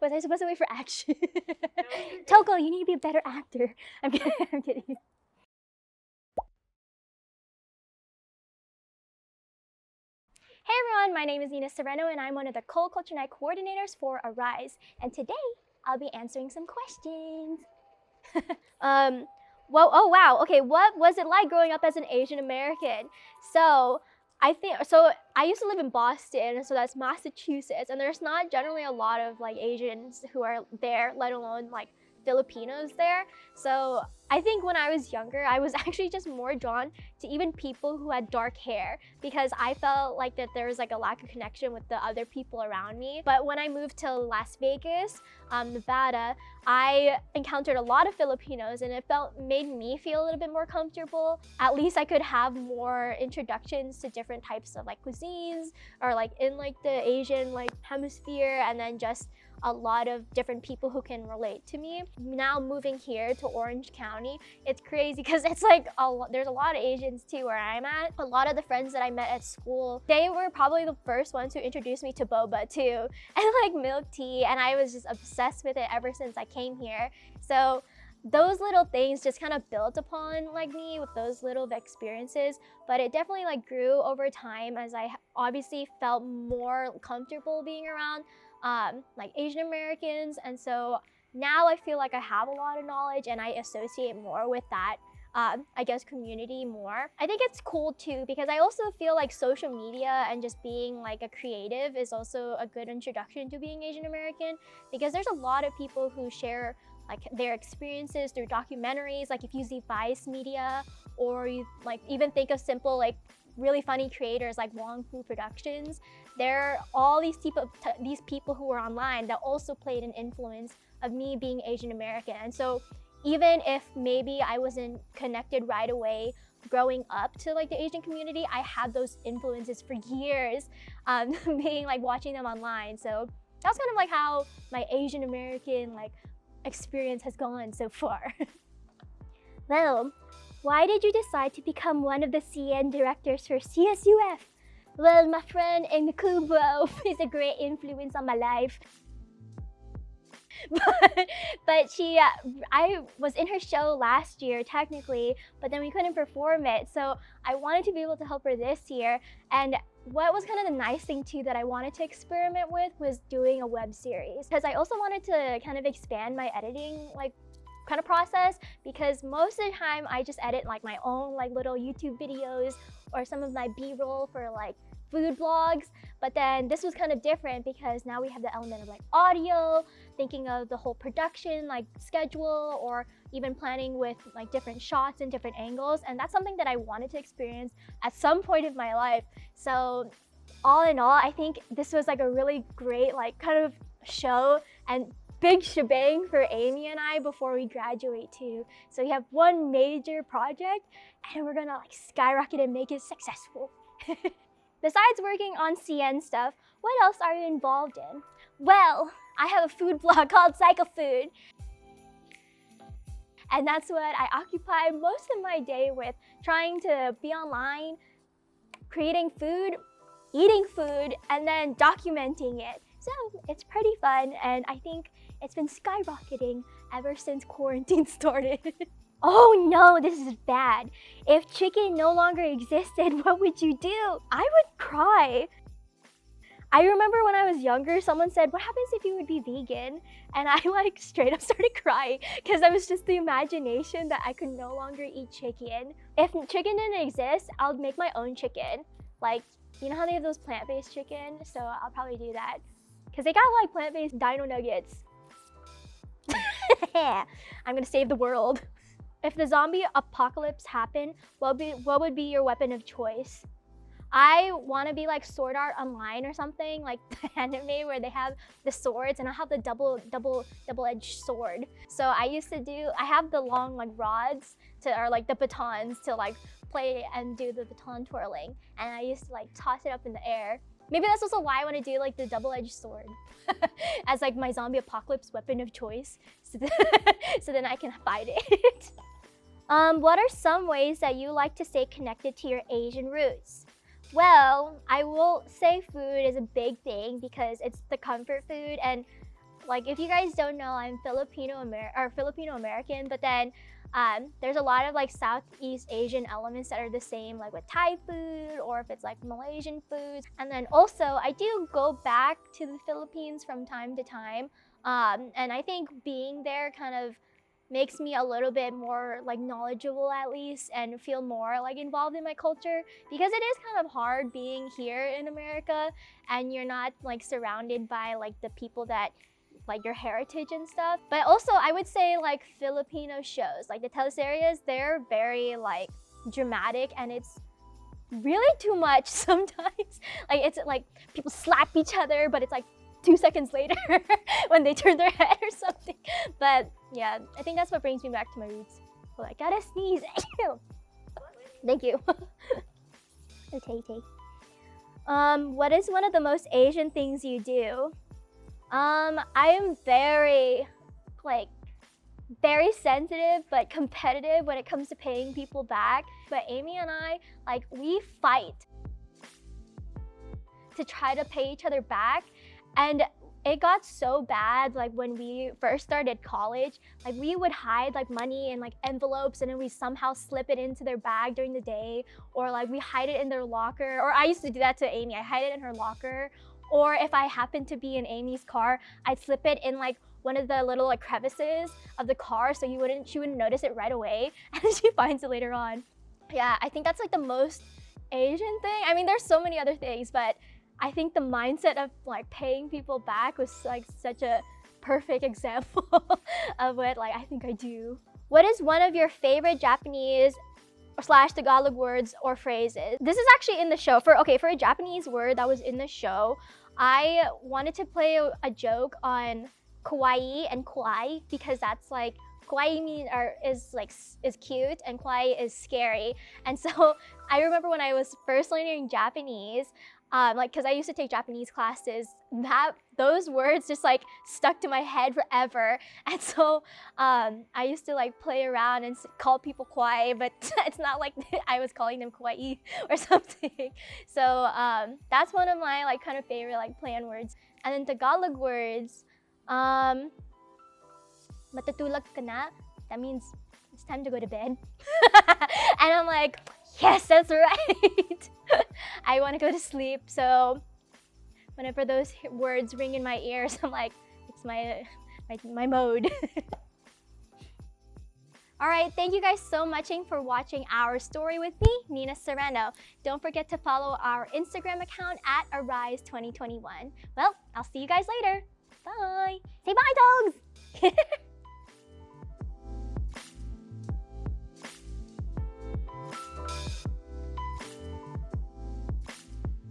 Was I supposed to wait for action? Toko, you need to be a better actor. I'm kidding. I'm kidding. Hey everyone, my name is Nina Sereno and I'm one of the Culture Night coordinators for Arise. And today I'll be answering some questions. Oh wow, okay, what was it like growing up as an Asian American? So I used to live in Boston, so that's Massachusetts, and there's not generally a lot of like Asians who are there, let alone like Filipinos there. So I think when I was younger, I was actually just more drawn to even people who had dark hair because I felt like that there was like a lack of connection with the other people around me. But when I moved to Las Vegas, Nevada, I encountered a lot of Filipinos and it made me feel a little bit more comfortable. At least I could have more introductions to different types of like cuisines or like in like the Asian like hemisphere, and then just a lot of different people who can relate to me. Now moving here to Orange County, it's crazy because it's like there's a lot of Asians too where I'm at. A lot of the friends that I met at school, they were probably the first ones who introduced me to boba too, and like milk tea, and I was just obsessed with it ever since I came here. So those little things just kind of built upon like me with those little experiences, but it definitely like grew over time as I obviously felt more comfortable being around like Asian Americans, and so now I feel like I have a lot of knowledge and I associate more with that I guess community more. I think it's cool too because I also feel like social media and just being like a creative is also a good introduction to being Asian American, because there's a lot of people who share like their experiences through documentaries. Like if you see Vice Media, or you like even think of simple like really funny creators like Wong Fu Productions, there are all these people who are online that also played an influence of me being Asian American. And so even if maybe I wasn't connected right away growing up to like the Asian community, I had those influences for years, being like watching them online. So that's kind of like how my Asian American like experience has gone so far. Well, why did you decide to become one of the CN directors for CSUF? Well, my friend in Kubo is a great influence on my life. but I was in her show last year technically, but then we couldn't perform it. So I wanted to be able to help her this year. And what was kind of the nice thing too that I wanted to experiment with was doing a web series, because I also wanted to kind of expand my editing like kind of process, because most of the time I just edit like my own like little YouTube videos or some of my B-roll for like food vlogs. But then this was kind of different because now we have the element of like audio, thinking of the whole production like schedule, or even planning with like different shots and different angles, and that's something that I wanted to experience at some point of my life. So all in all, I think this was like a really great like kind of show and big shebang for Amy and I before we graduate too. So we have one major project and we're gonna like skyrocket and make it successful. Besides working on CN stuff, what else are you involved in? Well, I have a food blog called Cycle Food. And that's what I occupy most of my day with, trying to be online, creating food, eating food, and then documenting it. So it's pretty fun, and I think it's been skyrocketing ever since quarantine started. Oh no, this is bad. If chicken no longer existed, what would you do? I would cry. I remember when I was younger, someone said, what happens if you would be vegan? And I like straight up started crying because I was just the imagination that I could no longer eat chicken. If chicken didn't exist, I would make my own chicken. Like, you know how they have those plant-based chicken? So I'll probably do that. Because they got like plant-based dino nuggets. I'm gonna save the world. If the zombie apocalypse happened, what would be your weapon of choice? I want to be like Sword Art Online or something, like the anime where they have the swords, and I have the double-edged sword. So I have the long like rods or like the batons to like play and do the baton twirling, and I used to like toss it up in the air. Maybe that's also why I want to do like the double-edged sword as like my zombie apocalypse weapon of choice, so then I can fight it. What are some ways that you like to stay connected to your Asian roots? Well, I will say food is a big thing because it's the comfort food. And like, if you guys don't know, I'm Filipino American, but then there's a lot of like Southeast Asian elements that are the same, like with Thai food or if it's like Malaysian foods. And then also, I do go back to the Philippines from time to time. And I think being there kind of makes me a little bit more like knowledgeable at least and feel more like involved in my culture, because it is kind of hard being here in America and you're not like surrounded by like the people that like your heritage and stuff. But also I would say like Filipino shows, like the teleseries, they're very like dramatic and it's really too much sometimes. Like it's like people slap each other, but it's like 2 seconds later when they turn their head or something. But yeah, I think that's what brings me back to my roots. Well, I gotta sneeze. Thank you. Okay. What is one of the most Asian things you do? I am very sensitive but competitive when it comes to paying people back. But Amy and I, like, we fight to try to pay each other back. And it got so bad, like when we first started college, like we would hide like money in like envelopes and then we somehow slip it into their bag during the day, or like we hide it in their locker. Or I used to do that to Amy. I hide it in her locker. Or if I happened to be in Amy's car, I'd slip it in like one of the little like crevices of the car so she wouldn't notice it right away, and then she finds it later on. Yeah, I think that's like the most Asian thing. I mean, there's so many other things, but I think the mindset of like paying people back was like such a perfect example of what like I think I do. What is one of your favorite Japanese / Tagalog words or phrases? This is actually in the show. For a Japanese word that was in the show, I wanted to play a joke on kawaii and kwai, because that's like kawaii is cute and kwai is scary. And so I remember when I was first learning Japanese, because I used to take Japanese classes, those words just like stuck to my head forever. And so I used to like play around and call people kawaii, but it's not like I was calling them kawaii or something. So that's one of my like kind of favorite like play on words. And then Tagalog words, matutulog ka na, that means it's time to go to bed. And I'm like, yes, that's right. I want to go to sleep. So whenever those words ring in my ears, I'm like, it's my mode. All right, thank you guys so much for watching our story with me, Nina Sereno. Don't forget to follow our Instagram account at Arise2021. Well, I'll see you guys later. Bye.